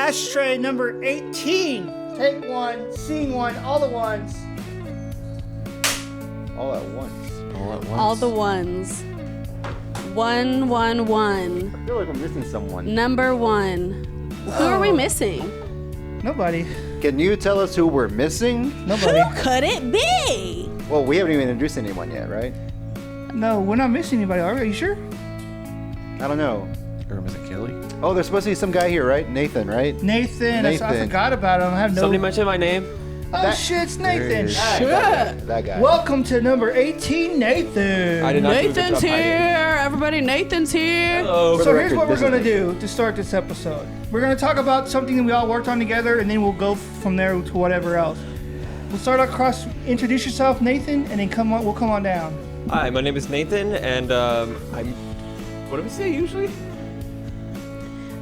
Ashtray number 18. Take one, scene one, all the ones. All at once. All at once. All the ones. 111. I feel like we're missing someone. Number 1. Who are we missing? Nobody. Can you tell us who we're missing? Nobody. Who could it be? Well, we haven't even introduced anyone yet, right? No, we're not missing anybody. Are you sure? I don't know. Or was it Kelly? Oh, there's supposed to be some guy here, right? Nathan, right? Nathan. I forgot about him. I have no. Somebody mentioned my name. Oh shit, it's Nathan. That guy. Welcome to number 18, Nathan. I did not do a good Nathan's job here. hiding. Everybody, Nathan's here. Hello. So here's record, what we're this going to is do to start this episode. We're going to talk about something that we all worked on together, and then we'll go from there to whatever else. We'll start across. Introduce yourself, Nathan, and then we'll come on down. Hi, my name is Nathan, and I'm. What do we say usually?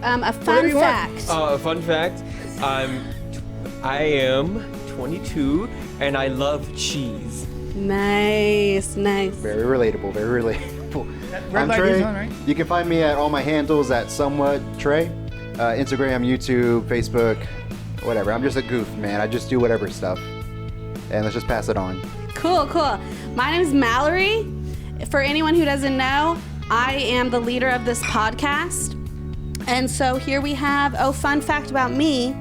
A fun you want. fact. A fun fact. I am 22, and I love cheese. Nice. Very relatable, very relatable. Red I'm light Trey. is on, right? You can find me at all my handles at somewhat Trey. Instagram, YouTube, Facebook, whatever. I'm just a goof, man. I just do whatever stuff. And let's just pass it on. Cool. My name is Malori. For anyone who doesn't know, I am the leader of this podcast. And so here we have, fun fact about me.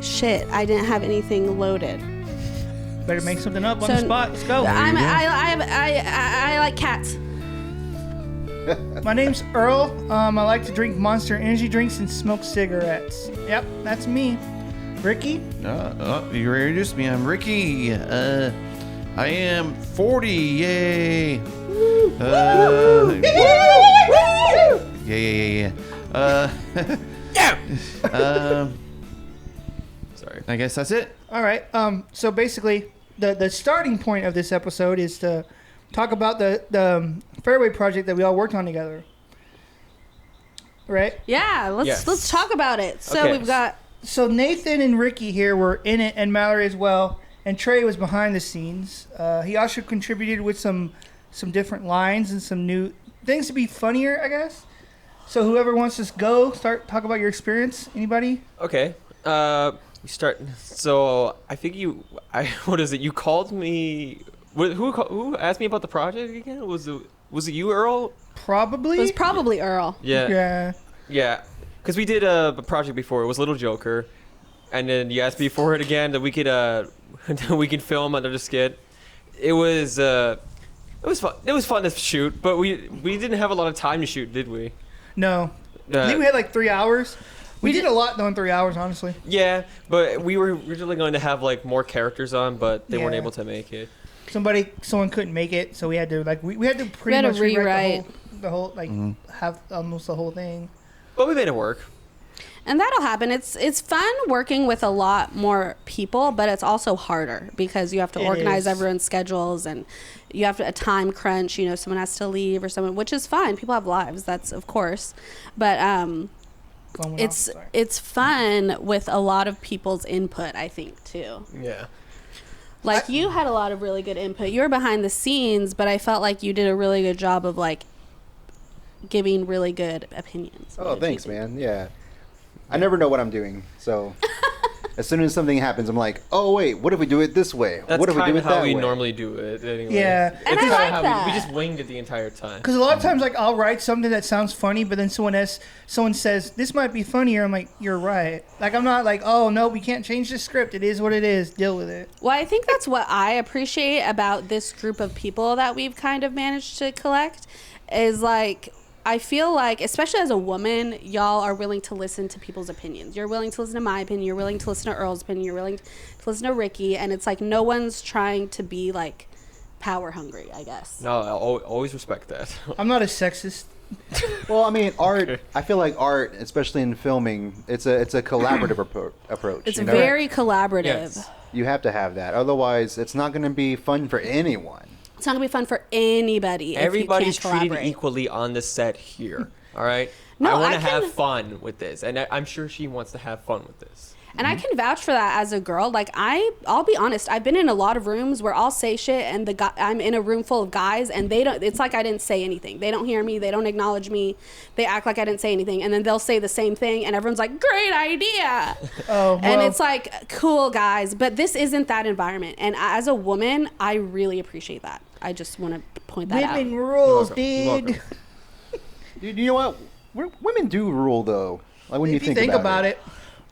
Shit, I didn't have anything loaded. Better make something up on the spot. Let's go. I like cats. My name's Earl. I like to drink Monster Energy drinks and smoke cigarettes. Yep, that's me. Ricky? You introduced me. I'm Ricky. I am 40. Yay. Yeah. Sorry. I guess that's it. All right. So basically, the starting point of this episode is to talk about the Fairway project that we all worked on together. Right? Yeah, let's talk about it. So Okay. we've got. So Nathan and Ricky here were in it, and Malori as well. And Trey was behind the scenes. He also contributed with some different lines and some new things to be funnier, I guess. So whoever wants to talk about your experience. Anybody? Okay. We start. So I think what is it? You called me. Who asked me about the project again? Was it you, Earl? Probably. It was probably Earl. Yeah. Because we did a project before. It was Little Joker, and then you asked me for it again that we could film another skit. It was fun. It was fun to shoot, but we didn't have a lot of time to shoot, did we? No. I think we had like 3 hours. We did a lot though in 3 hours, honestly. Yeah, but we were originally going to have like more characters on, but they weren't able to make it. Someone couldn't make it, so we had to pretty much rewrite the whole have almost the whole thing. But we made it work. And that'll happen. It's fun working with a lot more people, but it's also harder because you have to organize everyone's schedules and you have a time crunch. You know, someone has to leave or someone, which is fine. People have lives. That's of course, but it's fun with a lot of people's input, I think, too. Yeah. Like you had a lot of really good input. You were behind the scenes, but I felt like you did a really good job of like giving really good opinions. Oh, thanks, man. Yeah. I never know what I'm doing, so as soon as something happens, I'm like, oh wait, what if we do it this way? That's what if we do kind it of how that we way? normally do it. Anyway. Yeah. And I like that. We just winged it the entire time. Because a lot of times, like, I'll write something that sounds funny, but then someone says, this might be funnier. I'm like, you're right. Like, I'm not like, oh, no, we can't change the script. It is what it is. Deal with it. Well, I think that's what I appreciate about this group of people that we've kind of managed to collect is like, I feel like, especially as a woman, y'all are willing to listen to people's opinions. You're willing to listen to my opinion. You're willing to listen to Earl's opinion. You're willing to listen to Ricky. And it's like no one's trying to be like power hungry, I guess. No, I'll always respect that. I'm not a sexist. Well, I mean, art. I feel like art, especially in filming, it's a collaborative approach. It's you know? very collaborative. Yes. You have to have that. Otherwise, it's not going to be fun for anyone. It's not going to be fun for anybody Everybody's if you can't treated collaborate. equally on the set here. All right? No, I want I to can- have fun with this, and I'm sure she wants to have fun with this. And I can vouch for that as a girl. Like, I'll be honest, I've been in a lot of rooms where I'll say shit and I'm in a room full of guys and they don't, it's like I didn't say anything. They don't hear me. They don't acknowledge me. They act like I didn't say anything. And then they'll say the same thing and everyone's like, great idea. Oh, well, And it's like, cool, guys. But this isn't that environment. And as a woman, I really appreciate that. I just want to point that out. women rules, You're dude. Dude, you know what? Women do rule, though. Like when If you think about it.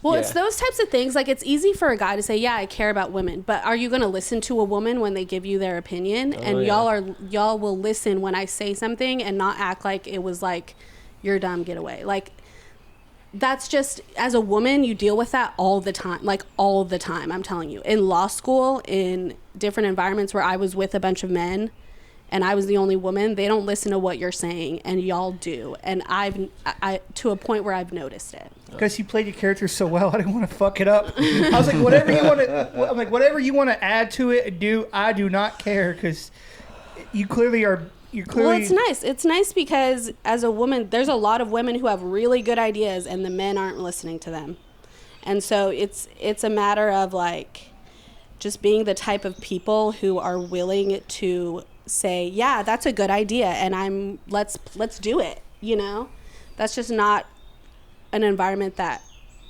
Well, Yeah. it's those types of things. Like, it's easy for a guy to say, yeah, I care about women. But are you going to listen to a woman when they give you their opinion? And yeah. y'all will listen when I say something and not act like it was like, you're dumb, get away. Like, that's just, as a woman, you deal with that all the time. Like, all the time, I'm telling you. In law school, in different environments where I was with a bunch of men and I was the only woman, they don't listen to what you're saying, and y'all do. And I to a point where I've noticed it. Because you played your character so well, I didn't want to fuck it up. I was like, whatever you want to, I'm like, whatever you want to add to it and do, I do not care because you clearly are. You're clearly. Well, it's nice. It's nice because as a woman, there's a lot of women who have really good ideas, and the men aren't listening to them. And so it's a matter of like just being the type of people who are willing to say, yeah, that's a good idea, and let's do it. You know, that's just not an environment that,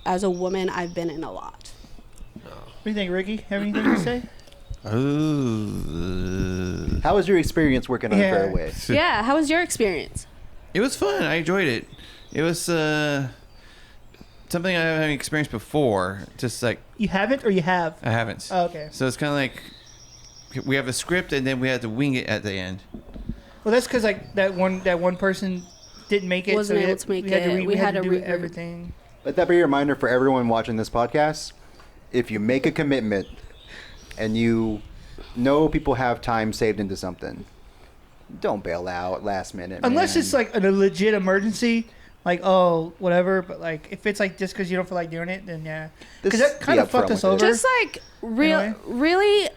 as a woman, I've been in a lot. What do you think, Ricky? Have anything to say? Oh. How was your experience working on Fairway? Yeah, how was your experience? It was fun. I enjoyed it. It was something I haven't experienced before. Just like You haven't or you have? I haven't. Oh, okay. So it's kind of like we have a script and then we had to wing it at the end. Well, that's because like that one person didn't make it. Wasn't able to make it. We had to do regroup. everything. Let that be a reminder for everyone watching this podcast. If you make a commitment and you know people have time saved into something, don't bail out last minute. Unless man. it's like a legit emergency, like, oh, whatever. But like, if it's like just because you don't feel like doing it, then yeah. Because that kind of fucked us over. Just like really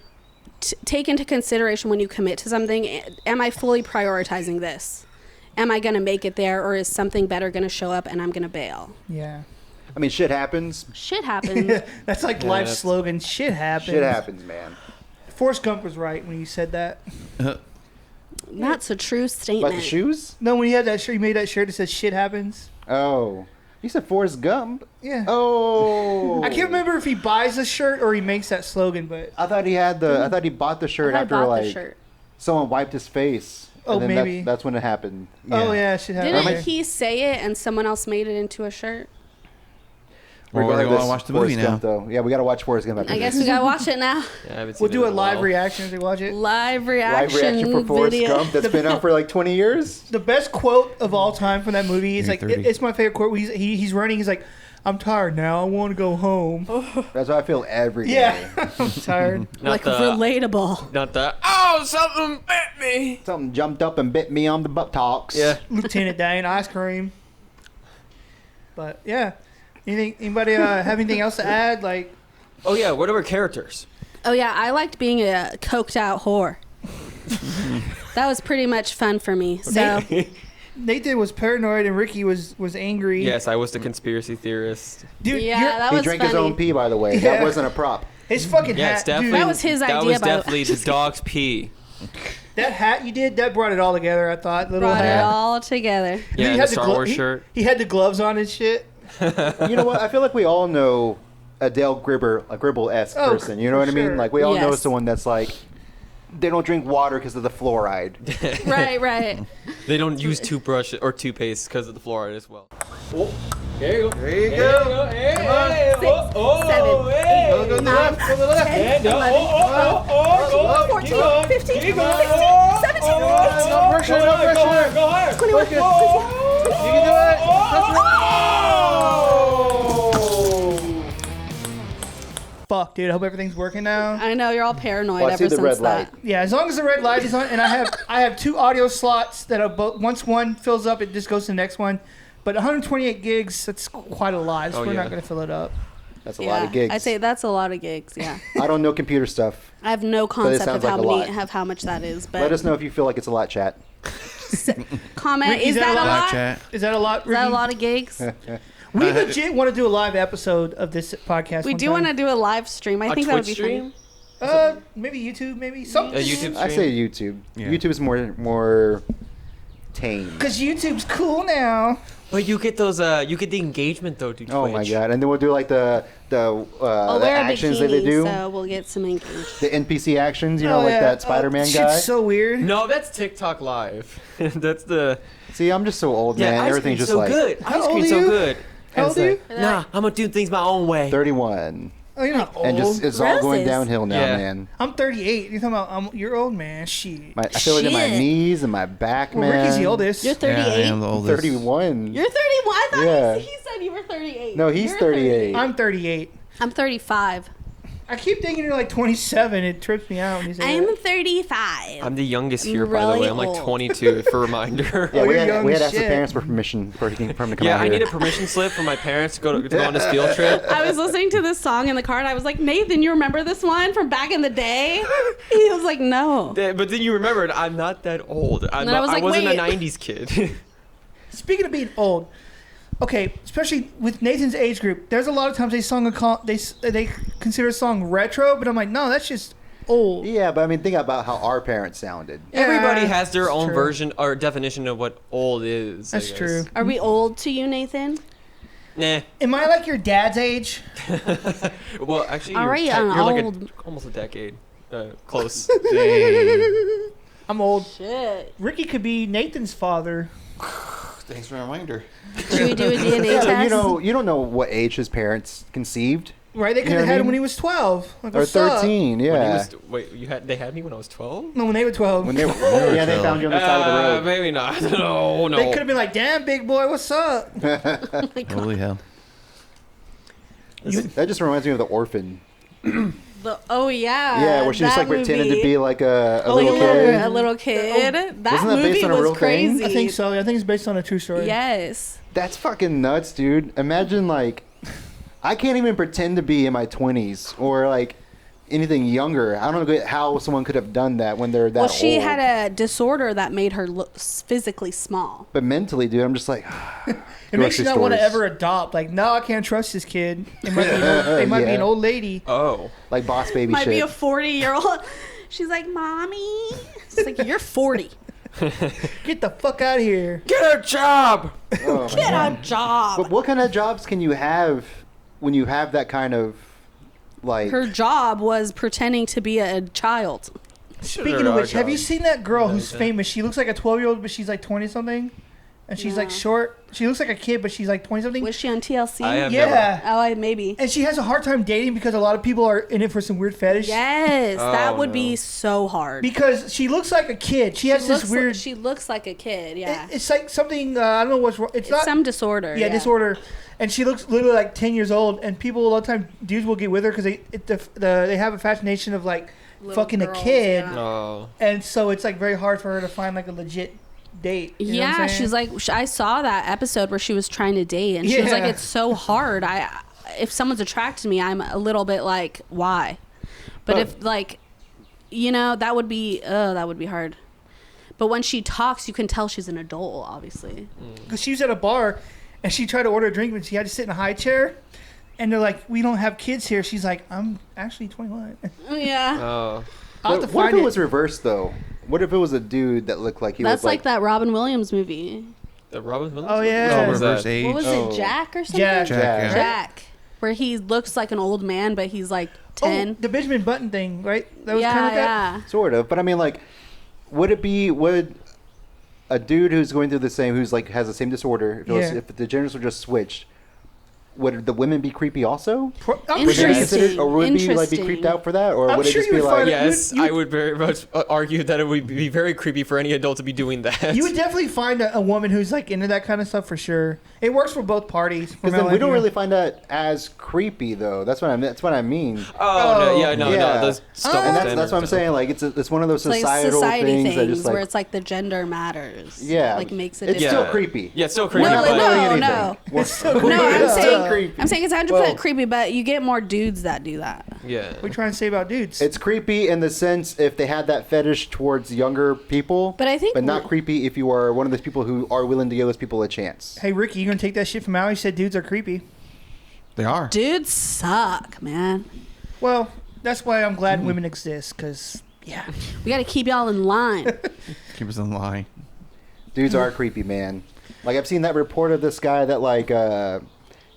take into consideration when you commit to something, am I fully prioritizing this? Am I going to make it there, or is something better going to show up and I'm going to bail? Yeah. I mean, shit happens. Shit happens. That's like life's slogan. Shit happens. Shit happens, man. Forrest Gump was right when he said that. That's a true statement. Like the shoes? No, when he had that shirt, he made that shirt that says "shit happens." Oh. You said Forrest Gump? Yeah. Oh. I can't remember if he buys the shirt or he makes that slogan, but I thought he had I thought he bought the shirt I after bought like the shirt. someone wiped his face. Oh, and then maybe. that's when it happened. oh yeah, shit happens. Didn't he say it and someone else made it into a shirt? Well, we're Regardless, going to watch the movie Forrest now. Gump, though. Yeah, we got to watch Forrest Gump after I guess this. we gotta watch it now. Yeah, I haven't seen We'll do it a in live while. reaction as we watch it. Live Live reaction, reaction for Forrest video. Gump that's been out for like 20 years. The best quote of all time from that movie is like, 30. it's my favorite quote. Where he's running. He's like, "I'm tired now. I want to go home." That's how I feel every day. Yeah, I'm tired. Not Like the, relatable. Not the, oh, something bit me. Something jumped up and bit me on the buttocks. Yeah. Lieutenant Dan ice cream. But yeah, anybody have anything else to add? Like, Oh, yeah, what are our characters? Oh yeah, I liked being a coked out whore. That was pretty much fun for me. So Nathan was paranoid and Ricky was angry. Yes, I was the conspiracy theorist. Dude, yeah, your- that He was drank funny. his own pee, by the way. Yeah. That wasn't a prop. his fucking Yeah, hat. it's definitely. Dude, That was his That idea, was by the way. definitely the dog's pee. that hat you did, that brought it all together, I thought. Little Brought it hat. all together. Dude, Yeah, he and had the Star glo- Wars he- shirt. He had the gloves on and shit. You know what? I feel like we all know a Dale Gribble-esque Oh, person. You know for what I mean? sure. Like, we all know Yes. someone that's like, they don't drink water because of the fluoride. Right. They don't use toothbrush or toothpaste because of the fluoride as well. Oh, There you go. there you go. Hey, Come on. hey, Six, seven, hey. Go to the left, go to the left. 10, 11, 14, 15, 16, 17, No pressure, no pressure. Go higher. 21, You can do it. That's right. Fuck, dude. I hope everything's working now. I know you're all paranoid Oh, I see ever the red since that. light. Yeah, as long as the red light is on, and I have two audio slots that are both. Once one fills up, it just goes to the next one. But 128 gigs, that's quite a lot. So Oh, we're yeah. not gonna fill it up. That's a lot of gigs. I say that's a lot of gigs. Yeah, I don't know computer stuff. I have no concept sounds of like a lot. how much that is. But Let us know if you feel like it's a lot, chat. comment Ricky, is that a lot? Chat. Is that a lot? Is that a Ricky? lot of gigs? We legit want to do a live episode of this podcast. We do want to do a live stream. I think that would be stream? fun. Maybe YouTube, maybe something. A YouTube stream? I say YouTube. Yeah. YouTube is more tame. Because YouTube's cool now. But you get those. You get the engagement though, dude. Oh my god! And then we'll do like the actions that they do, so we'll get some engagement. the NPC actions. You know, like that Spider-Man guy. Shit's so weird. No, that's TikTok Live. That's the. See, I'm just so old, man. ice Everything's cream's just so like good. How Ice old cream's are so you? good. How old are you? Nah, I'm gonna do things my own way. 31, Oh, you're not old. and just it's all going Roses. downhill now, Yeah. man. I'm 38. You're talking about you're old, man. Shit. I feel it in my Shit. knees and my back, Well, man. Ricky's the oldest. You're 38. Yeah, I am the oldest. 31. You're 31. I thought Yeah. he said you were 38. No, he's You're 38. I'm 38. I'm 35. I keep thinking you're like 27. It trips me out when you say I'm that. 35. I'm the youngest here, by the Really way. I'm like old. 22 for a reminder. Yeah, Oh, we you're had young we had as to ask the shit. parents for permission for him to come Yeah, out I here. need a permission slip from my parents to go on this field trip. I was listening to this song in the car and I was like, Nathan, you remember this one from back in the day? He was like, no. But then you remembered I'm not that old. then I was like, wasn't wait. a 90s kid. Speaking of being old, okay, especially with Nathan's age group, there's a lot of times they consider a song retro, but I'm like, no, that's just old. Yeah, but I mean, think about how our parents sounded. Everybody Yeah, has their that's own true. version or definition of what old is. I That's guess. true. Are we old to you, Nathan? Nah. Am I like your dad's age? Well, actually, All you're, right, you're like old. almost a decade. Close. Dang. I'm old. Shit. Ricky could be Nathan's father. Thanks for the reminder. Should we do a DNA Yeah, test? but you don't know what age his parents conceived. Right? They could You know have what I had him mean? when he was 12. Like, Or what's up? 13, When he yeah. was, wait, they had me when I was 12? No, when they were 12. When they were, yeah, they found you on the side of the road. Maybe not. No. They could have been like, damn, big boy, what's up? Holy hell. That just reminds me of The Orphan. Oh, yeah. Yeah, where she just that like pretended to movie. be like a Oh, little yeah. kid. A little kid. That Wasn't that movie based on a was real thing? crazy. I think so. I think it's based on a true story. Yes. That's fucking nuts, dude. Imagine like, I can't even pretend to be in my 20s or like anything younger. I don't know how someone could have done that when they're that Well, old. she had a disorder that made her look physically small. But mentally, dude, I'm just like. It makes you grocery not want to stores. ever adopt. Like, no, I can't trust this kid. It might be, they might be Yeah. an old lady. Oh. Like boss baby Might shit. be a 40-year-old. She's like, Mommy. It's like, you're 40. Get the fuck out of here. Get a job! Oh, my Get God. a job. But what kind of jobs can you have when you have that kind of like? Her job was pretending to be a child. Speaking of which, have you seen that girl who's famous? She looks like a 12-year-old, but she's like 20-something. And she's like No. short. She looks like a kid, but she's like 20-something. Was she on TLC? I have Yeah. Oh, maybe. And she has a hard time dating because a lot of people are in it for some weird fetish. Yes, that Oh, would no. be so hard. Because she looks like a kid. She has this weird. She looks like a kid. Yeah, It's like something. I don't know what's wrong. It's not some disorder. Yeah, disorder. And she looks literally like 10 years old. And people a lot of times, dudes will get with her because they have a fascination of like Little fucking girls, a kid. yeah. Oh. And so it's like very hard for her to find like a legit date. You know what I'm Yeah, saying? she's like, I saw that episode where she was trying to date, and she was like, Yeah. it's so hard. If someone's attracted to me, I'm a little bit like, why? But if like, that would be hard. But when she talks, you can tell she's an adult, obviously. Because she was at a bar and she tried to order a drink, but she had to sit in a high chair. And they're like, we don't have kids here. She's like, I'm actually 21. Yeah, Oh. I'll have What to if find it it. was reversed though? What if it was a dude that looked like he that's was like that Robin Williams movie. The Robin Williams? Oh, yeah. Which one was Reverse that? age. What was Oh. it, Jack or something? Jack. Jack. Jack, where he looks like an old man, but he's like 10. Oh, the Benjamin Button thing, right? That was yeah, kind of like yeah. Sort of, but I mean, like, would a dude who's going through the same, who's like has the same disorder, if the genders were just switched, would the women be creepy also? that. I'm Would they be sure, Interesting. considered, or would be like be Interesting. creeped out for that, or I'm would it sure just you be would like, find it- Yes, You- I would very much argue that it would be very creepy for any adult to be doing that. you would definitely find a woman who's like into that kind of stuff for sure. It works for both parties. Because then we don't really find that as creepy though. That's what I mean. Oh, no, yeah, no, Yeah. no. Those double And that's standards what I'm are- saying. Like it's one of those It's like societal society things that just like where it's like the gender matters. yeah, Like makes it it's different. still creepy. Yeah, it's still creepy. We're not but doing no, anything. no. We're- It's so No, weird. I'm saying creepy. I'm saying it's 100% Well, creepy, but you get more dudes that do that. Yeah. What are you trying to say about dudes? It's creepy in the sense if they had that fetish towards younger people, But I think but not creepy if you are one of those people who are willing to give those people a chance. Hey, Ricky, you gonna take that shit from Al? He said dudes are creepy. They are. dudes suck, man. Well, that's why I'm glad women exist, because, yeah. We got to keep y'all in line. Keep us in line. Dudes are creepy, man. Like, I've seen that report of this guy that, like,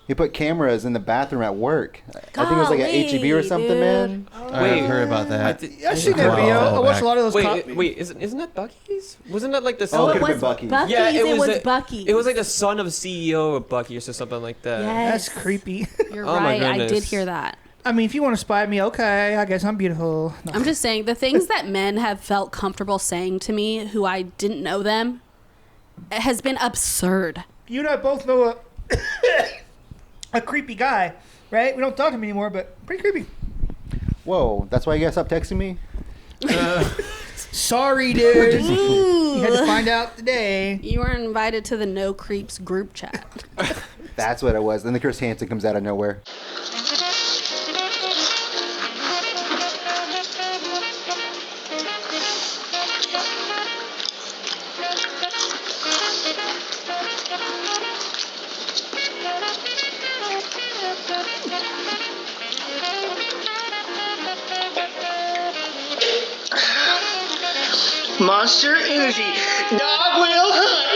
he put cameras in the bathroom at work. I think it was like an Golly, HEB or something, dude. man. I've heard about that. I've seen that video. I watched a lot of those. Wait, isn't that Buc-ee's? Wasn't that like the Oh, son? it could've was been Buc-ee's. Buc-ee's. Yeah, it was the- Buc-ee's. It was like the son of CEO of Buc-ee's or something like that. Yes. That's creepy. You're Oh my right. I did goodness. hear that. I mean, if you want to spy me, okay. I guess I'm beautiful. No. I'm just saying the things that men have felt comfortable saying to me who I didn't know them has been absurd. You and I both know a creepy guy, right? We don't talk to him anymore, but pretty creepy. Whoa, that's why you guys stopped texting me? Sorry, dude. Ooh. You had to find out today. You were invited to the No Creeps group chat. That's what it was. Then the Chris Hansen comes out of nowhere. Monster Energy. Dog will hunt.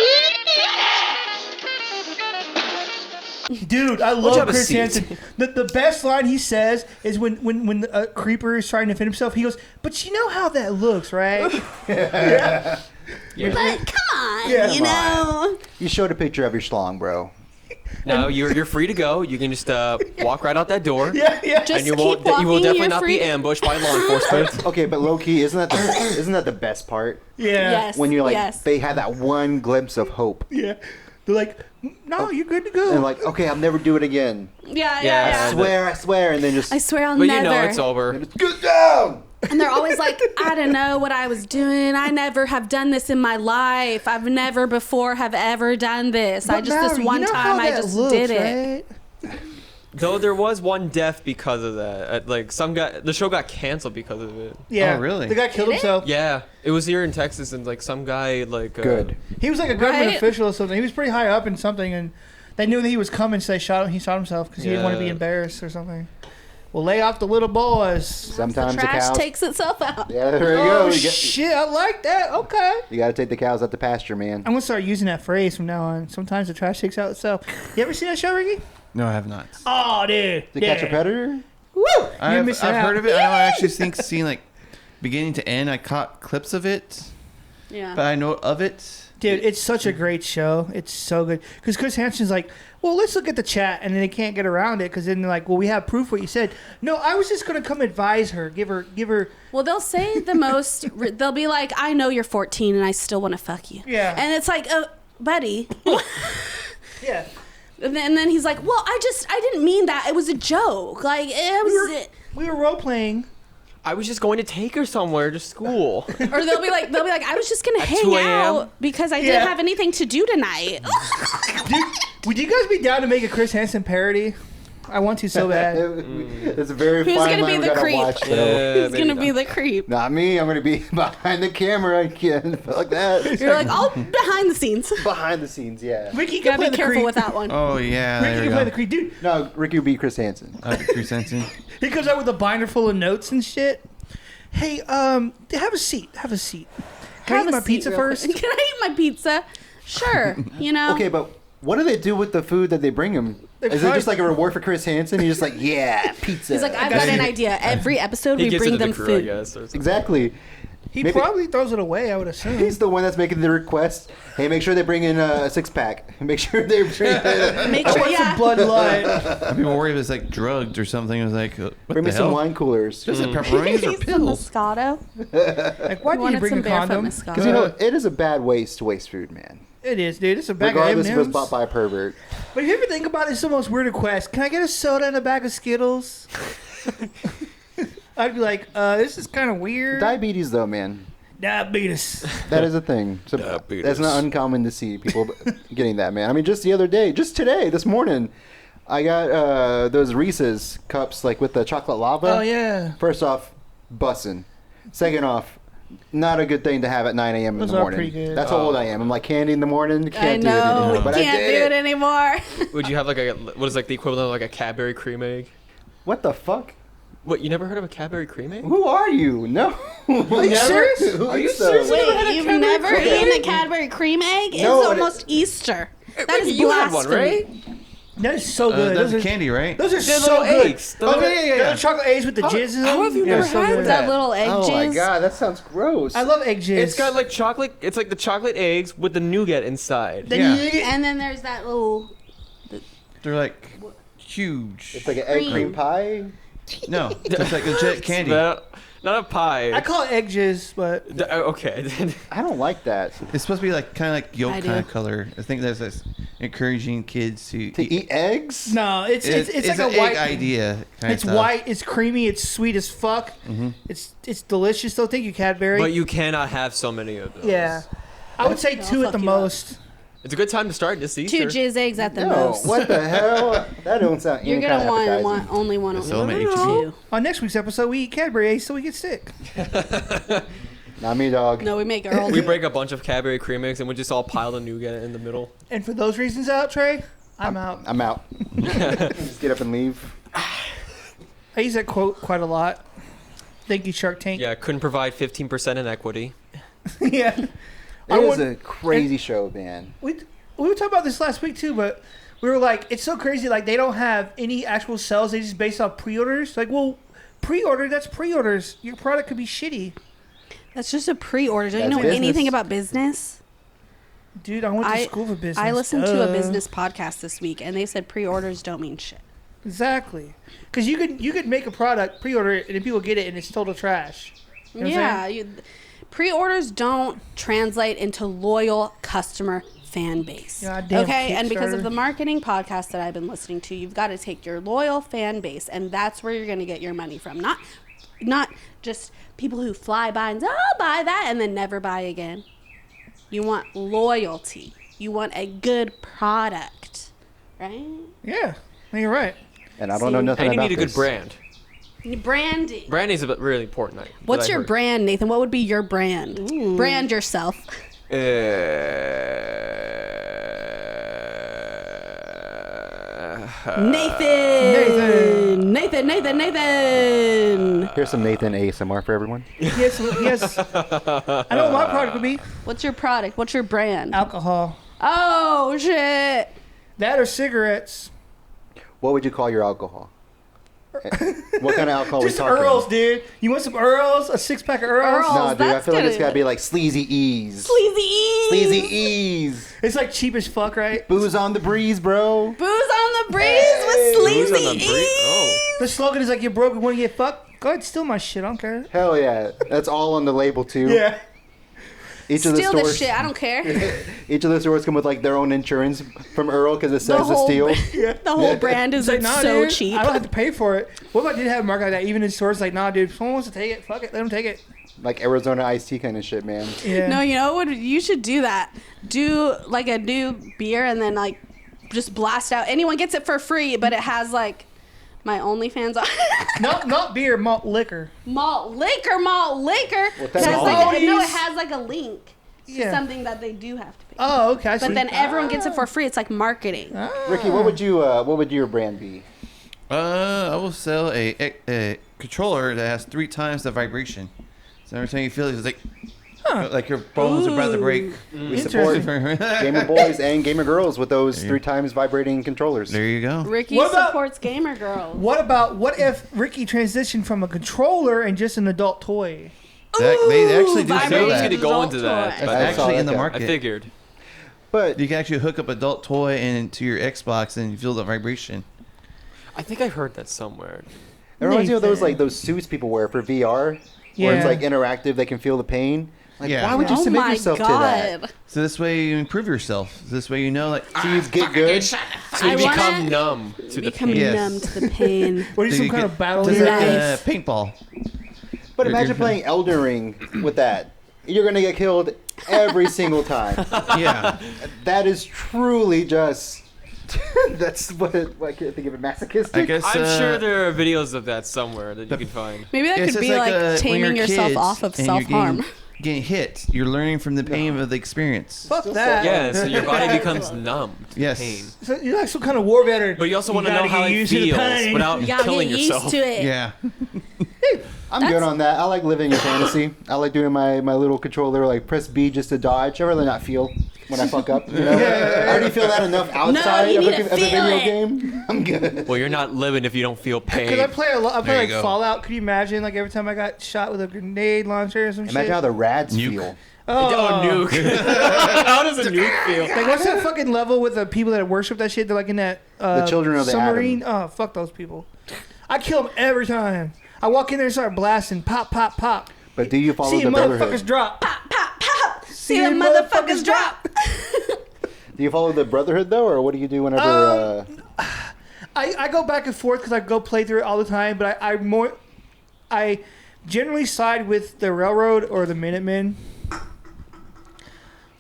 Dude, I you love have a Chris seat? Hansen. The best line he says is when a creeper is trying to defend himself, he goes, "But you know how that looks, right?" Yeah. But come on, Yeah. you know. You showed a picture of your schlong, bro. No, you're free to go. You can just walk right out that door. Yeah, yeah. Just And you keep won't. walking. You will definitely You're not free. be ambushed by law enforcement. Okay, but low key, isn't that the best part? Yeah. Yes. When you're like, yes. they had that one glimpse of hope, Yeah. They're like, "No, you're good to go." and like, okay, I'll never do it again. Yeah, Yeah, yeah, yeah. I swear, and then just I swear I'll But never. you know it's over. get down. And they're always like, I don't know what I was doing. I never have done this in my life. I've never before have ever done this. But this Mallory, one you know time how I that just looks, did it. right? Though there was one death because of that. Like some guy, the show got canceled because of it. Yeah. Oh, really? The guy killed Did it? himself. Yeah, it was here in Texas, and like some guy like Good. He was like a government Right? official or something. He was pretty high up in something, and they knew that he was coming, so he shot himself because he didn't want to be Yeah. embarrassed or something. Well, lay off the little boys. Sometimes The the trash cows. takes itself out. Yeah, there you Oh go. shit! I like that. Okay. You got to take the cows out the pasture, man. I'm gonna start using that phrase from now on. Sometimes the trash takes out itself. You ever seen that show, Ricky? No, I have not. Oh, dude. To catch a predator? Woo! You're I've missing out. heard of it. I don't actually think seen like beginning to end. I caught clips of it, Yeah. but I know of it. Dude, it's such a great show. It's so good. Because Chris Hansen's like, well, let's look at the chat. And then they can't get around it because then they're like, well, we have proof what you said. No, I was just going to come advise her. Give her. Well, they'll say the most. They'll be like, I know you're 14 and I still want to fuck you. Yeah. And it's like, oh, buddy. Yeah. And then he's like, well, I didn't mean that. It was a joke. Like, it was. We were role playing. I was just going to take her somewhere to school. Or they'll be like, I was just gonna At hang 2 a.m.? out because I Yeah. didn't have anything to do tonight. Dude, would you guys be down to make a Chris Hansen parody? I want to so bad. It's a very Who's fine gonna line be we the gotta creep? watch, though. Who's maybe gonna be not. the creep? Not me. I'm going to be behind the camera. I can't like that. You're like, all behind the scenes. Behind the scenes, yeah. Ricky can Gotta play be the careful creep. with that one. Oh yeah, there Ricky we can play the go. creep. Dude, No, Ricky would be Chris Hansen. Chris Hansen. he comes out with a binder full of notes and shit. Hey, have a seat. Have a seat. Can I Have eat a my seat pizza real first? quick. Can I eat my pizza? Sure. You know. Okay, but what do they do with the food that they bring him? They Is it probably- just like a reward for Chris Hansen? He's just like, yeah, pizza. He's like, I've got an idea. Every episode He we gives bring it to them the crew, food. I guess. Or something. Exactly. He Maybe- probably throws it away, I would assume. He's the one that's making the request. Hey, make sure they bring in a 6-pack. Make sure they bring Make I sure, want some yeah. Blood Light. I'd be more worried if it's like drugged or something. I was like, what bring the me some hell? wine coolers. Just like pepperonis or Some pills? Moscato. Like, why We do you wanted bring some a barefoot condom? Moscato. Because, you know, it is a bad waste to waste food, man. It is, dude. It's a bag Regardless of if it was M&Ms. bought by a pervert. But if you ever think about it, it's the most weird request. Can I get a soda and a bag of Skittles? I'd be like, this is kind of weird. Diabetes, though, man. Diabetes. That is a thing. So Diabetes. that's not uncommon to see people getting that, man. I mean, just the other day, just today, this morning, I got those Reese's cups like with the chocolate lava. Oh yeah. First off, bussin'. Second off, not a good thing to have at 9 a.m. in Those the are morning. pretty good. That's how old I am. I'm like candy in the morning. I Can't do it know. anymore. We But I can't did do it it. anymore. Would you have like what is like the equivalent of like a Cadbury cream egg? What the fuck? What, you never heard of a Cadbury cream egg? Who are you? No. Are you serious? Are you serious? Wait, you've never eaten a Cadbury cream egg? No, It's it- almost Easter. That is You had one, blasphemy. right? That is so good. That's Those are candy, right? Those are They're so little good. eggs. They're Oh, little- yeah. The chocolate eggs with the jizz in them. how have you never so had good. That little egg Oh my jizz. god, that sounds gross. I love egg jizz. It's got like chocolate. It's like the chocolate eggs with the nougat inside. Then Yeah. you get- And then there's that little. They're like huge. It's like an egg cream pie. No, it's like legit candy. Not a pie. I call it egg jizz, but Okay. I don't like that. It's supposed to be like kind of like yolk I kind do. of color. I think that's encouraging kids to Eat eggs? no, it's like an a white egg idea. Kind It's of stuff. white. It's creamy. It's sweet as fuck. It's delicious. Though, thank you, Cadbury. But you cannot have so many of those. yeah, I would say I'll 2 at fuck the you up. most. It's a good time to start this Easter. 2 jizz eggs at the No, most. what the hell? That don't sound You're any gonna kind of appetizing. want only one. So only many two. On next week's episode, we eat Cadbury eggs so we get sick. Not me, dog. No, we make Earl. We break a bunch of Cadbury cream eggs and we just all pile the nougat in the middle. And for those reasons, out Trey, I'm out. I'm out. Just get up and leave. I use that quote quite a lot. Thank you, Shark Tank. Yeah, couldn't provide 15% in equity. yeah. It was want- a crazy show, man. We were talking about this last week too, but we were like, it's so crazy. Like they don't have any actual sales. They just based off pre-orders. Like, well, pre-order. That's pre-orders. Your product could be shitty, That's just a pre-order. Don't you That's know business. anything about business? dude. I went to school for business. I listened to a Duh. business podcast this week, and they said pre-orders don't mean shit. Exactly, because you could make a product, pre-order it, and then people get it, and it's total trash. You know what I'm saying? Pre-orders don't translate into loyal customer fan base. Goddamn Okay, and because of Kickstarter. the marketing podcast that I've been listening to, you've got to take your loyal fan base, and that's where you're going to get your money from. Not just people who fly by and say, "Oh, I'll buy that," and then never buy again. You want loyalty. You want a good product, right? Yeah, you're right. And I don't know nothing And you about need a good this. brand. Branding. Branding is really important. What's that I your heard. brand, Nathan? What would be your brand? Brand yourself. Nathan. Here's some Nathan ASMR for everyone. Yes, yes. I know what my product would be. What's your product? What's your brand? Alcohol. Oh shit. That or cigarettes. What would you call your alcohol? What kind of alcohol are we Just talking? Earls, dude. You want some Earls? A 6-pack of Earls? Earls. Nah, dude, I That's feel like it's gonna- gotta be like sleazy E's. Sleazy E's. Sleazy E's. It's like cheap as fuck, right? Booze on the breeze, bro. Booze on the breeze with Who's on sleazy the breeze? E's. Oh. The slogan is like, you're broke and want to get fucked? Go ahead, steal my shit. I don't care. Hell yeah. That's all on the label too. Yeah. Each of the Steal stores, this shit. I don't care. each of the stores come with like their own insurance from Earl because it says to steal. The whole brand is It's like, nah, so dude, cheap. I don't have to pay for it. What if I did have a market like that, even in stores like, nah, dude, if someone wants to take it, fuck it, let them take it. Like Arizona iced tea kind of shit, man. Yeah. No, you know what? You should do that. Do like a new beer and then like just blast out. Anyone gets it for free, but it has like my OnlyFans on. Not beer, malt liquor. Malt liquor. It that's has malt like liquor? no, it has like a link to Yeah. something that they do have to pay. Oh, okay. I see. But then everyone gets it for free. It's like marketing. Ricky, what would your brand be? I will sell a controller that has 3 times the vibration. So every time you feel it, it's like your bones are about to break. We support gamer boys and gamer girls with those 3 times vibrating controllers. There you go. Ricky What about- supports gamer girls. What if Ricky transitioned from a controller and just an adult toy? They actually do Ooh, sell Maybe he's that. gonna go Adult into that. toy. But I saw Actually in that the guy. I market. figured. But You can actually hook up adult toy into your Xbox and you feel the vibration. I think I heard that somewhere. it reminds me of those Nathan. like those suits people wear for VR, where Yeah. it's like interactive. They can feel the pain. Like, Yeah. why would you Oh submit my yourself to that? god. So this way you improve yourself. This way you know like So you get good. So I you become wanna numb to the Become pain. Yes. numb to the pain. What are you, so some you kind get- of battle just hero? like Nice. paintball. But You're- imagine you're- playing Elden Ring with that. You're gonna get killed every single time. Yeah. That is truly just That's what I can't think of it. Masochistic. I guess I'm sure there are videos of that somewhere that you can find. Maybe that it's could just be like when taming you're yourself kids off of and you're self-harm. Getting hit. You're learning from the pain of the experience. Fuck that. Yeah, so your body becomes numb to Yes. pain. So you're like some kind of war veteran. But you also want to gotta know how get it used to the feels pain. without You gotta killing get yourself. used to it. Yeah. I'm good on that. I like living in fantasy. I like doing my little controller, like press B just to dodge. I'd rather not feel when I fuck up. You know? I already feel that enough outside you of, need a to video feel it. game. I'm good. Well, you're not living if you don't feel pain. Because I play a lot. I There play you like go. Fallout. Could you imagine like every time I got shot with a grenade launcher or some Imagine shit? how the rads Nuke. feel. Oh, nuke. How does a nuke feel? Like what's that fucking level with the people that worship that shit? They're like in that The children of the submarine. Oh fuck those people! I kill them every time. I walk in there and start blasting, pop, pop, pop. But do you follow See the the motherfuckers Brotherhood? drop. See the motherfuckers drop. Do you follow the Brotherhood though, or what do you do whenever? I go back and forth because I go play through it all the time, but I generally side with the Railroad or the Minutemen.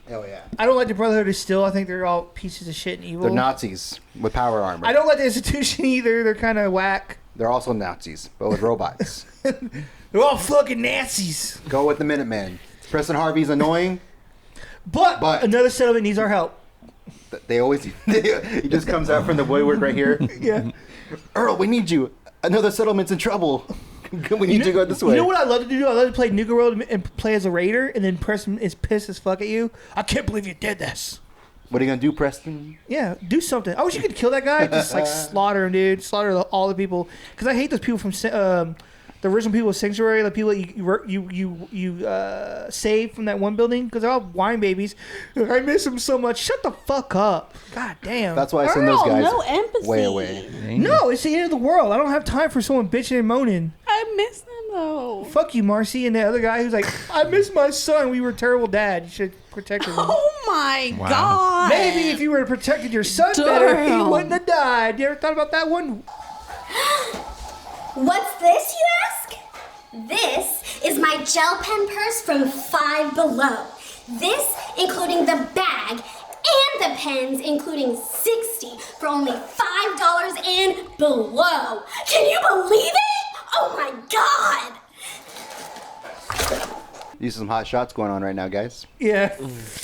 Oh yeah. I don't like the Brotherhood still. I think they're all pieces of shit and evil. They're Nazis with power armor. I don't like the institution either. They're kind of whack. They're also Nazis, but with robots. They're all fucking Nazis. Go with the Minutemen. Preston Harvey's annoying. But another settlement needs our help. They always. He just comes out from the woodwork right here. Yeah. Earl, we need you. Another settlement's in trouble. We need to go this way. You know what I love to do? I love to play Nuka World and play as a raider, and then Preston is pissed as fuck at you. I can't believe you did this. What are you gonna do, Preston? Yeah, do something. I wish you could kill that guy. Just like slaughter him, dude. Slaughter all the people. Because I hate those people from the original people of Sanctuary, the people that you saved from that one building. Because they're all wine babies. I miss them so much. Shut the fuck up. God damn. That's why I send those Earl, guys no empathy. way away. No, it's the end of the world. I don't have time for someone bitching and moaning. I miss them though. Fuck you, Marcy, and the other guy who's like, I miss my son. We were terrible dad. You should protect him. Oh my Wow. god. Maybe if you would have protected your son better, he Damn. wouldn't have died. You ever thought about that one? What's this, you ask? This is my gel pen purse from Five Below. This, including the bag and the pens, including 60 for only $5 and below. Can you believe it? Oh my god! These are some hot shots going on right now, guys. Yeah.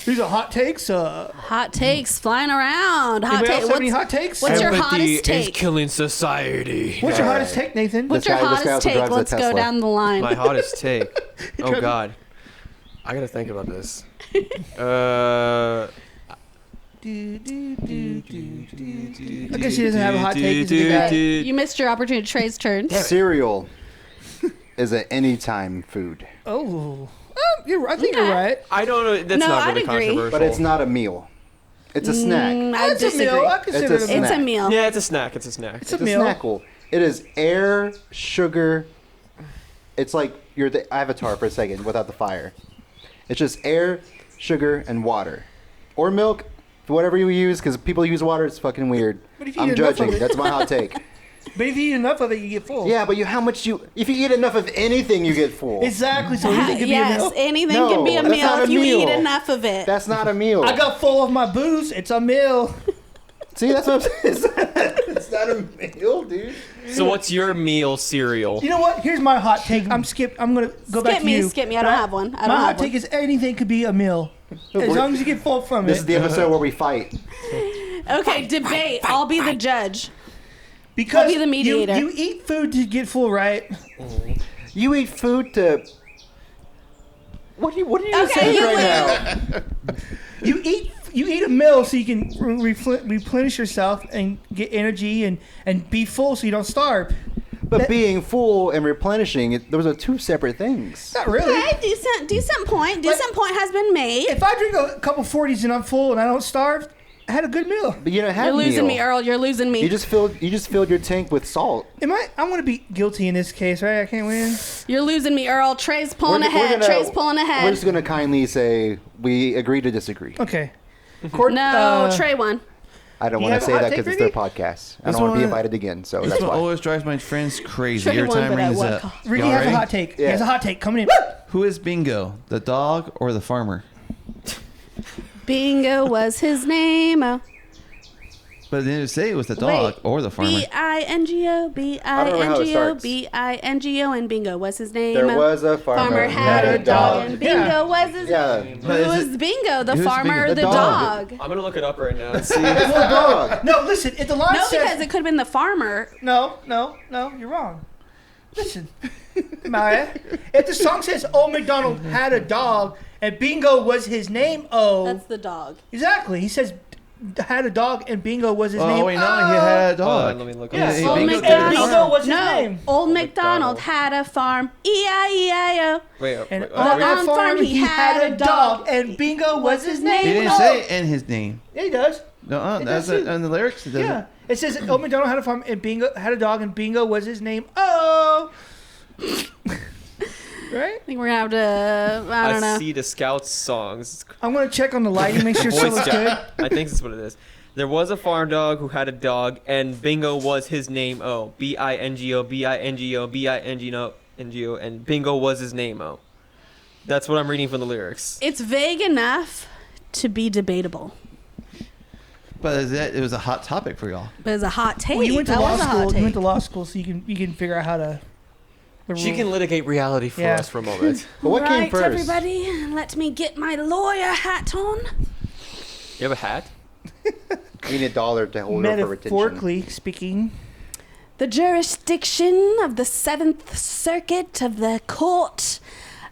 These are hot takes. Hot takes flying around. Hot Anybody else take. have any hot takes? What's your Empathy hottest is take? killing society. What's your hottest take, Nathan? What's This your guy- this guy hottest also take? drives a Let's go Tesla. down the line. My hottest take. Oh God, I gotta think about this. I guess he doesn't have a hot take. He's a good guy. You missed your opportunity. Trey's turn. Cereal is an anytime food, Oh. I think you're right. I don't know. That's No, not I'd really agree. controversial. but it's not a meal. It's a snack. I It's a disagree. meal. I consider It's it a a meal. It's a snack. meal. Yeah, it's a snack. It's a snack. It's a It's a meal. snackle. It is air, sugar. It's like you're the Avatar for a second without the fire. It's just air, sugar, and water, or milk, whatever you use. Because people use water. It's fucking weird. But if you I'm eat enough of judging. it- That's my hot take. But if you eat enough of it, you get full. Yeah, but if you eat enough of anything, you get full. Exactly. So anything could Yes, be a meal. anything No, can be a that's meal not a if you meal. eat enough of it. That's not a meal. I got full of my booze. It's a meal. See, that's what I'm saying. It's not a meal, dude. So what's your meal cereal? You know what? Here's my hot take. I'm gonna go back Skip to me, you. skip me. I don't Right? have one. I My don't hot have take one. is anything could be a meal, as long as you get full from This it. is the episode where we fight. Okay, debate. I'll be the judge. Because I'll be the mediator. You eat food to get full, right? You eat food to. What are you Okay, saying you right win. now? You eat a meal so you can replenish yourself and get energy and be full so you don't starve. But being full and replenishing, those are two separate things. Not really. Okay, decent point. Decent point has been made. If I drink a couple 40s and I'm full and I don't starve, I had a good meal. But you don't have You're losing meal. me, Earl. You're losing me. You just filled your tank with salt. I want to be guilty in this case, right? I can't win. You're losing me, Earl. Trey's pulling ahead. Trey's pulling We're ahead. just gonna kindly say we agree to disagree. Okay. No, Trey won. I don't You want have to a say hot that take, because it's their Ricky? podcast. I This don't want to be one- invited again, so This that's one why. always drives my friends crazy Trey every won, time but at rings what up. cost? Ricky Y'all has a ready? hot take. Yeah. He has a hot take. Coming in. Who is Bingo, the dog or the farmer? Bingo was his name. Oh. But it didn't say it was the dog or the farmer. Bingo, Bingo, and Bingo was his name. There was a farmer had a dog, and Bingo Yeah. was his name. Who was Bingo? The who's farmer, Bingo? the The dog. I'm gonna look it up right now and see. It's the dog. No, listen. If the line No, says because it could have been the farmer. no, you're wrong. Listen, Maya. If the song says "Old MacDonald had a dog" and Bingo was his name, That's the dog. exactly. He says had a dog and Bingo was his name. Oh, wait, no, he had a dog. Let me look Yeah, up. Old Bingo MacDonald. did. Bingo was his No, name. Old MacDonald had a farm. E-I-E-I-O. Wait, And wait, on that on farm, he had a dog, and Bingo was his name. He didn't Oh. say in his name. Yeah, he does. No, It that's does on the lyrics. It doesn't. Yeah, it says Old MacDonald had a farm, and Bingo had a dog, and Bingo was his name. Oh, right. I think we're gonna have to. I don't know. see the Scouts songs. I'm gonna check on the lighting, make sure Boy so looks good. Scout. I think that's what it is. There was a farm dog who had a dog, and Bingo was his name. Oh, B-I-N-G-O, B-I-N-G-O, B-I-N-G-O, and Bingo was his name. Oh, that's what I'm reading from the lyrics. It's vague enough to be debatable, But it was a hot topic for y'all. but it's a hot take. Well, you went to that law was a hot school. take. You went to law school, so you can figure out how to. the She rule. can litigate reality for Yeah. us for a moment. But what came Right, first? everybody, let me get my lawyer hat on. You have a hat? You need $1 to hold her for retention. Metaphorically speaking, The jurisdiction of the 7th Circuit of the Court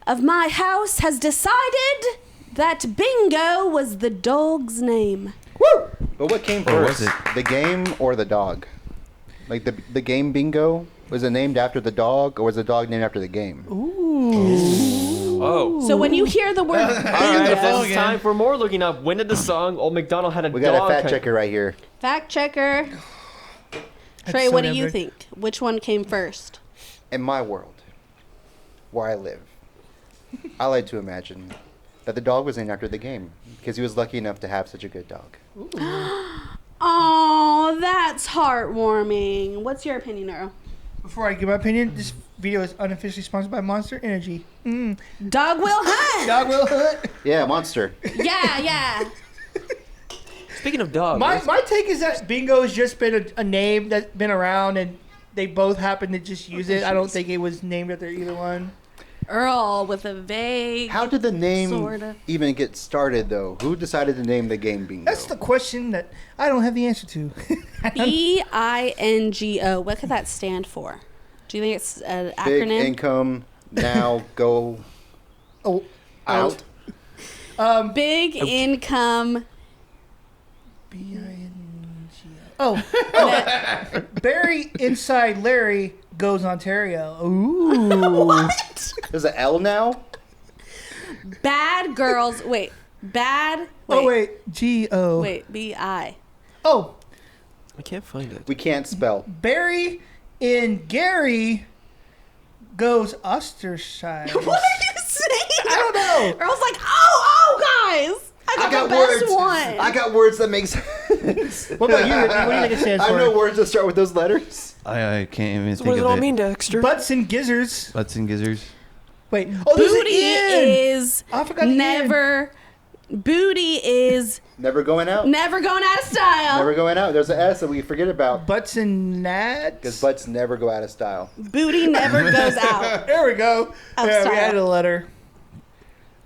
of my house has decided that Bingo was the dog's name. Woo! But what came Or first? was it? The game or the dog? Like the game Bingo? Was it named after the dog, or was the dog named after the game? Oh. So when you hear the word All right, the phone this is time for more looking up. When did the song "Old MacDonald Had a We Dog"? got a fact come- checker right here. fact checker, Trey, so what do you never- think? Which one came first? In my world, where I live, I like to imagine that the dog was named after the game because he was lucky enough to have such a good dog. Oh, that's heartwarming. What's your opinion, Earl? before I give my opinion, this video is unofficially sponsored by Monster Energy. Dog will hunt. Dog will hunt. Yeah, monster. Yeah. Speaking of dogs, My take is that Bingo has just been a name that's been around, and they both happen to just use it. I don't think it was named after either one. Earl with a vague. How did the name Sorta. even get started, though? Who decided to name the game Bingo? That's the question that I don't have the answer to. B-I-N-G-O. What could that stand for? Do you think it's an Big acronym? income, now go Oh, out. Big income. Oh, Barry inside Larry goes Ontario. Ooh. What? There's an L now? Bad girls. Wait. Bad. Oh wait, G-O. Wait. B-I. Oh, I can't find it. We can't spell. Barry in Gary goes Ostershire. What are you saying? I don't know. Earl's like, guys. I got the best one. I got words that make sense. What about you? What do you think it stands I for? know words that start with those letters. I can't even So think what does it of all it. mean, Dexter? Butts and gizzards. Butts and gizzards. Wait. Oh, there's an Booty N. is I forgot the never. Booty is Never going out. never going out of style. Never going out. There's an S that we forget about Butts and nads. because butts never go out of style. Booty never goes out. There we go. Of Yeah, we style. added a letter.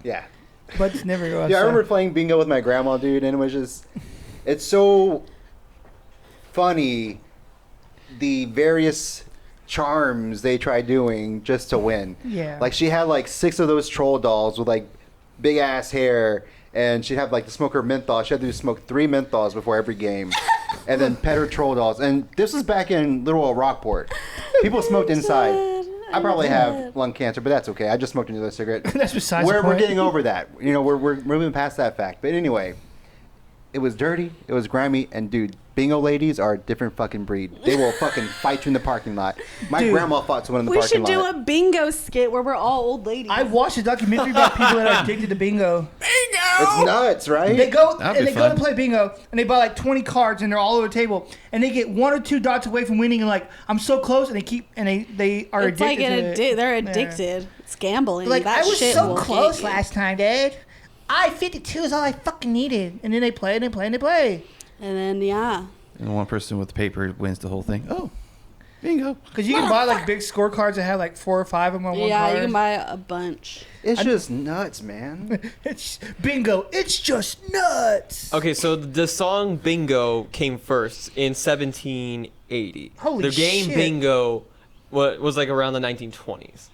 Yeah. Butts never go outside. Yeah, I remember playing bingo with my grandma, dude, and it was just, it's so funny the various charms they try doing just to win. Yeah. Like she had like 6 of those troll dolls with like big ass hair, and she'd have like to smoke her menthol. She had to smoke 3 menthols before every game, and then pet her troll dolls. And this was back in Little Old Rockport. People smoked inside. I probably have lung cancer, but that's okay. I just smoked another cigarette. That's besides the We're point. getting over that. You know, we're moving past that fact. But anyway, it was dirty, it was grimy, and dude, bingo ladies are a different fucking breed. They will fucking fight you in the parking lot. My Dude, grandma fought someone in the We parking should do lot. a bingo skit where we're all old ladies. I watched a documentary about people that are addicted to bingo. It's nuts, right? They go That'd and be they go fun. to play bingo and they buy like 20 cards and they're all over the table and they get 1 or 2 dots away from winning and like I'm so close and they are it's like addicted to it. they're Yeah. addicted. It's gambling. Like that I was shit so will close get you. last time, Dad. I 52 is all I fucking needed, and then they play and they play and they play. And then And one person with the paper wins the whole thing. Oh, bingo. Because you can buy like big scorecards that have like 4 or 5 of them on one Yeah, card. you can buy a bunch. It's just nuts, man. It's bingo. It's just nuts. Okay, so the song Bingo came first in 1780. Holy The game shit. Bingo was like around the 1920s.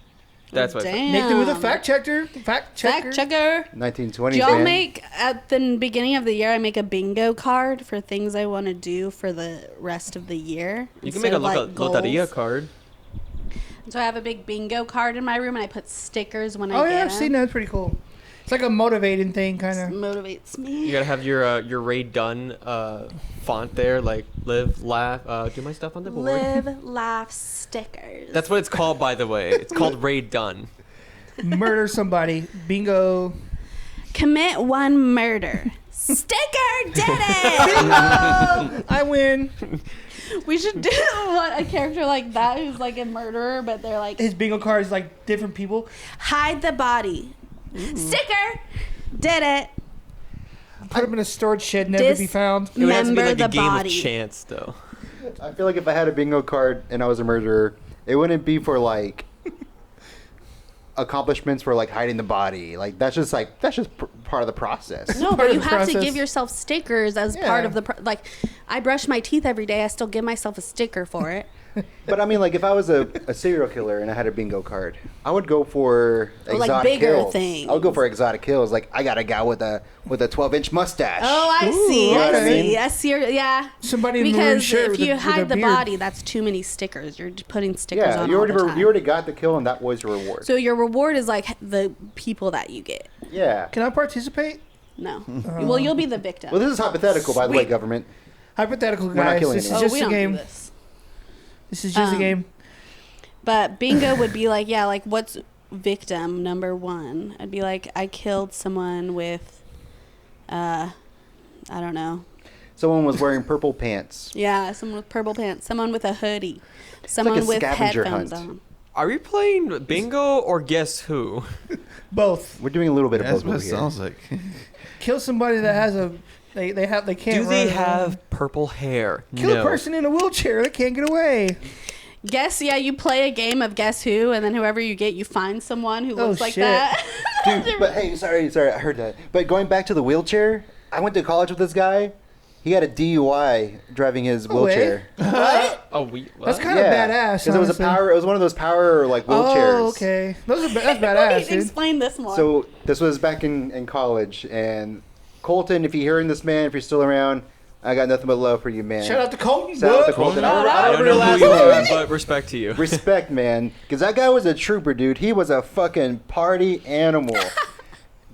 That's what. Damn. Nathan with a fact checker. Fact checker. Fact checker. 1920s, Do y'all man. make at the beginning of the year? I make a bingo card for things I want to do for the rest of the year. You can instead make a of, like, loteria goals. card. So I have a big bingo card in my room, and I put stickers when I Oh get yeah, I've them. seen that. It's pretty cool. It's like a motivating thing, kind of. Motivates me. You gotta have your Ray Dunn font there, like live, laugh, do my stuff on the board. Live, laugh, stickers. That's what it's called, by the way. It's called Ray Dunn. Murder somebody. Bingo. Commit one murder. Sticker did it. Bingo! I win. We should do a character like that who's like a murderer, but they're like His bingo card is like different people. hide the body. Sticker did it. Put him in a storage shed, never be found. It would have to be Member like a the game body. of chance, though. I feel like if I had a bingo card and I was a murderer, it wouldn't be for like accomplishments for like hiding the body. Like that's just part of the process. No, part but of you the have to process. give yourself stickers as part Yeah. of the like. I brush my teeth every day. I still give myself a sticker for it. But I mean, like if I was a serial killer and I had a bingo card, I would go for Or, like, exotic bigger kills. things. I would go for exotic kills. Like I got a guy with a 12-inch mustache. Oh, I see. Ooh, I okay. see. I see. Yeah. Somebody in the maroon Because shirt if with you a hide the beard. body, that's too many stickers. You're just putting stickers yeah, on you all the time. already got the kill and that was your reward. So your reward is like the people that you get. yeah. Can I participate? No. Well, you'll be the victim. Well, this is hypothetical, by the way, Sweet. government. Hypothetical, not guys. killing This is anyone. just we a don't game. do this. This is just a game. But bingo would be like, yeah, like what's victim number 1? I'd be like, I killed someone with, I don't know. Someone was wearing purple pants. Yeah, someone with purple pants, someone with a hoodie, someone a with scavenger headphones hunt. on. Are we playing bingo or guess who? Both. We're doing a little bit of That's both what over it here. sounds like. Kill somebody that has a. They can't. Do they run. have purple hair? Kill No. a person in a wheelchair that can't get away. Guess, yeah, you play a game of guess who, and then whoever you get, you find someone who Oh, looks like shit. that. Dude, but hey, sorry, I heard that. But going back to the wheelchair, I went to college with this guy. He had a DUI driving his No way. wheelchair. What? Oh, That's kind of badass. Because it was a honestly. power. It was one of those power like wheelchairs. Oh, okay. That's Wait, badass, dude. explain this more. So this was back in college, and Colton, if you're hearing this, man, if you're still around, I got nothing but love for you, man. Shout out to Colton. Shout out to What? Colton. Shout out. I don't know who you are, but respect to you. Respect, man, because that guy was a trooper, dude. He was a fucking party animal,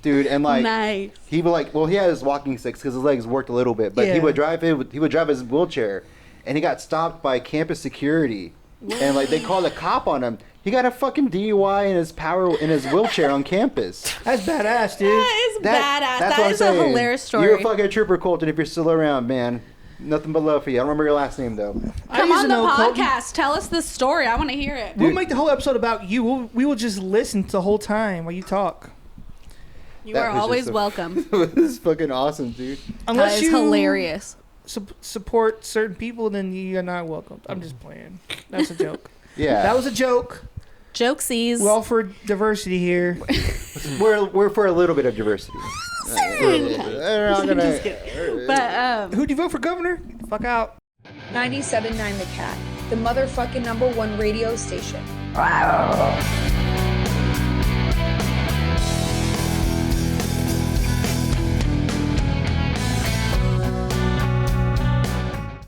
dude. And like, nice. he would like, well, he had his walking sticks because his legs worked a little bit, but he Yeah. would drive it. He would drive his wheelchair, and he got stopped by campus security, and like they called a cop on him. He got a fucking DUI in his wheelchair on campus. That's badass, dude. That is badass. That's That what I'm is a saying. hilarious story. You're a fucking trooper, Colton. If you're still around, man, nothing but love for you. I don't remember your last name though. I Come used on to the know Colton. podcast. Tell us the story. I want to hear it. We'll make the whole episode about you. We will just listen to the whole time while you talk. You That are was always just a- welcome. This is fucking awesome, dude. That Unless is you hilarious. support certain people, then you're not welcome. I'm just playing. That's a joke. Yeah, That was a joke. Jokesies. We're all for diversity here. we're for a little bit of diversity. We're not gonna- Just kidding. But Who'd you vote for governor? Get the fuck out. 97.9 The Cat, the motherfucking #1 radio station.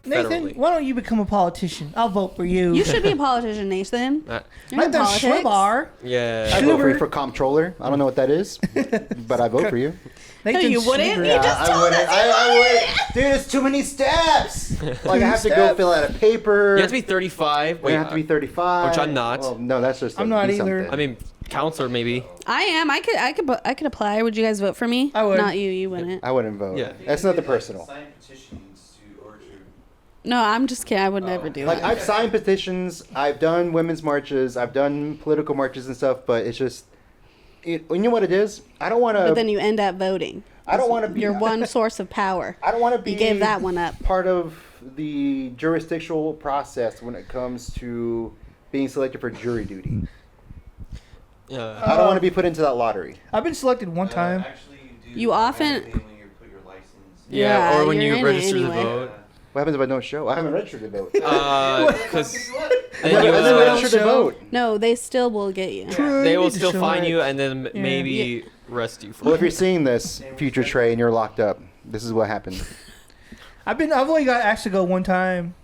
Nathan, Federally. why don't you become a politician? I'll vote for you. you should be a politician, Nathan. Uh, You're in Nathan politics. Slubar. yeah. I vote for you Schluber. for comptroller. I don't know what that is, but I vote for you. Nathan you wouldn't? Schluber. You just told us you I would. Dude, it's too many steps. Like I have to go Steps. fill out a paper. You have to be 35. I have to be 35. Which I'm not. Well, no, that's just. I'm to not be either. something. I mean, counselor maybe. I am. I could apply. Would you guys vote for me? I would. Not you. You wouldn't. I wouldn't vote. Yeah. That's nothing personal. No, I'm just kidding. I would never do Like it. I've signed petitions, I've done women's marches, I've done political marches and stuff, but it's just, you know what it is? I don't want But then to. you end up voting. I don't want to be. Your one source of power. I don't want to be. You gave that one up. Part of the jurisdictional process when it comes to being selected for jury duty? I don't want to be put into that lottery. I've been selected one time. Actually, you do You often- everything when you put your license. Yeah, or when you're you in it register to anyway. vote. What happens if I don't show? I haven't registered to vote. Because I haven't registered to vote. No, they still will get you. they will need to still show fine it. you and then Yeah. maybe arrest you for Well, it. if you're seeing this, future Trey, and you're locked up, this is what happened. I've only got asked to go one time.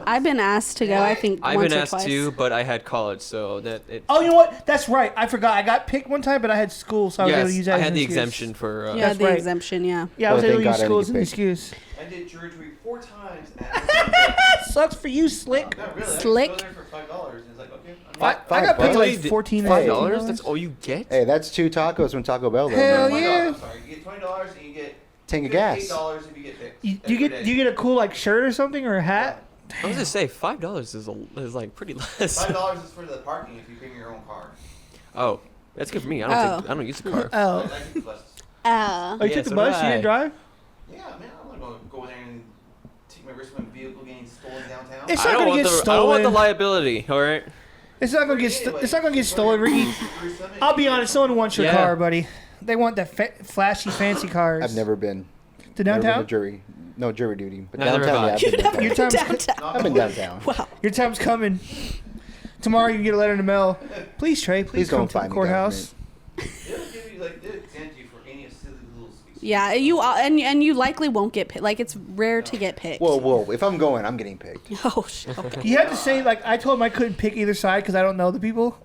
I've been asked to go. I think I've once been or asked twice. to, but I had college, so that it. Oh, you know what? That's right. I forgot. I got picked one time, but I had school, so I was able to use Yes, that I as had an the excuse. exemption for. Yeah, That's the right. exemption. Yeah. Yeah, I was Well, able to thank use God I school didn't as an get excuse. I did jury duty 4 times. Sucks for you, Slick. No, really. Slick. I just go there for $5. And it's like, okay. I got paid $5. like Really? $14. $5? That's all you get? Hey, that's 2 tacos from Taco Bell, though. Hell man. yeah. I'm sorry. You get $20 and you get Tank of gas. $8 if you get picked. You get a cool like shirt or something or a hat. I was gonna say $5 is like pretty less. $5 is for the parking if you bring your own car. Oh, that's good for me. I don't use the car. Oh. I think it's less. Oh. Oh, you Yeah, took the so bus? did You I. didn't drive? Yeah, man, I'm gonna go in there and take my risk of my vehicle getting stolen downtown. It's I not don't gonna want get the I don't want the stolen. liability. All right. It's not gonna get it's not gonna get stolen, Ricky. I'll be honest. No one wants your Yeah. car, buddy. They want the flashy, fancy cars. I've never been. to Never been downtown. to jury. No, jury duty. But Neither downtown, have yeah, I. I've been Your downtown. time's I've been downtown. Wow. your time's coming. Tomorrow you can get a letter in the mail. Please, Trey. Please Please come don't to the find me, courthouse. They'll give you they'll exempt you for any silly little speech. Yeah, and you likely won't get picked. Like it's rare to get picked. Whoa. If I'm going, I'm getting picked. Oh shit. Okay. You have to say like I told him I couldn't pick either side because I don't know the people.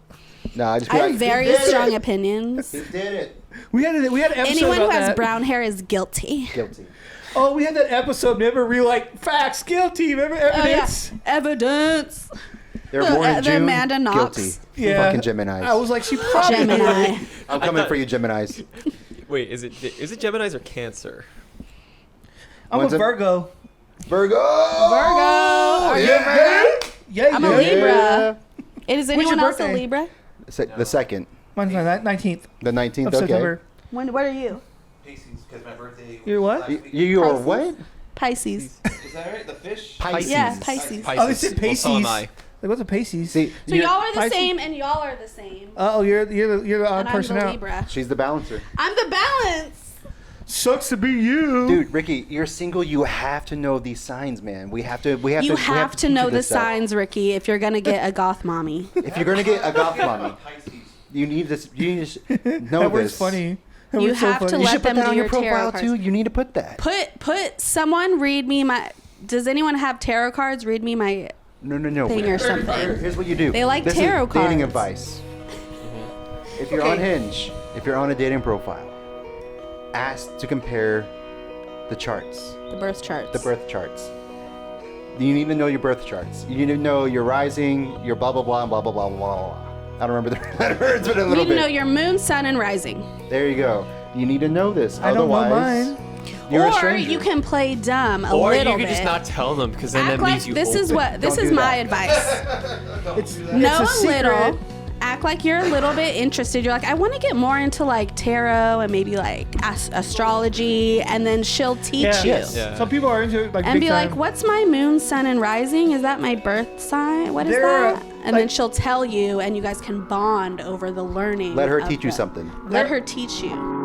No, I just I be have like, very "He did strong it. opinions. He did it. We had an episode Anyone who about has that. brown hair is guilty. Guilty. Oh, we had that episode. Remember, we were like facts, guilty. Remember evidence? Evidence. They were born in The June. Amanda Knox. Guilty. Yeah. Fucking Geminis. I was like, she probably Gemini. I'm coming for you, Geminis. Wait, is it Geminis or Cancer? I'm One's a a- Virgo. Virgo. Are you a Virgo? Yeah, I'm a yeah. Libra. Is When's your anyone else a birthday? Libra? The second. Mine's my 19th The 19th, of okay. September. What are you? Pisces, because my birthday. was You're what? last week. You are Pisces. what? Pisces. Is that right? The fish? Pisces. Yeah, Pisces. Oh, they said Well, so am Pisces. I. Like, what's a Pisces? See, So y'all are the Pisces. same, and y'all are the same. Oh, you're the odd And I'm person the out. Libra. she's the balancer. I'm the balance. Sucks to be you. Dude, Ricky, you're single. You have to know these signs, man. We have to. You have to teach know you the this stuff. signs, Ricky, if you're gonna get a goth mommy. If you're gonna get a goth mommy, Pisces. you need this. You need to know That this. was funny. That You was so have to funny. You let should put them that do on your your tarot profile too. cards. You need to put that. Put someone read me my. Does anyone have tarot cards? Read me my No. thing or something. Here's what you do. They like this tarot is dating cards. advice. If you're on Okay. Hinge, if you're on a dating profile, ask to compare the charts, The birth charts. the birth charts. You need to know your birth charts. You need to know your rising, your blah blah blah, blah blah blah blah blah. I don't remember the letters, but a You little need to bit. know your moon, sun, and rising. There you go. You need to know this. I don't know Otherwise, mine. you're a Or stranger. you can play dumb a Or little you bit. could just not tell them, because then Act that like means you. this is open. what this Don't is do my that. advice. It's Know a a secret. little. Act like you're a little bit interested. You're like, I want to get more into like tarot and maybe like astrology, and then she'll teach Yeah. you. Yes. Yeah. Some people are into it like And big be time. like, what's my moon, sun, and rising? Is that my birth sign? What is There are, that? And then like- she'll tell you, and you guys can bond over the learning. Let her of teach you the- something. Let her teach you.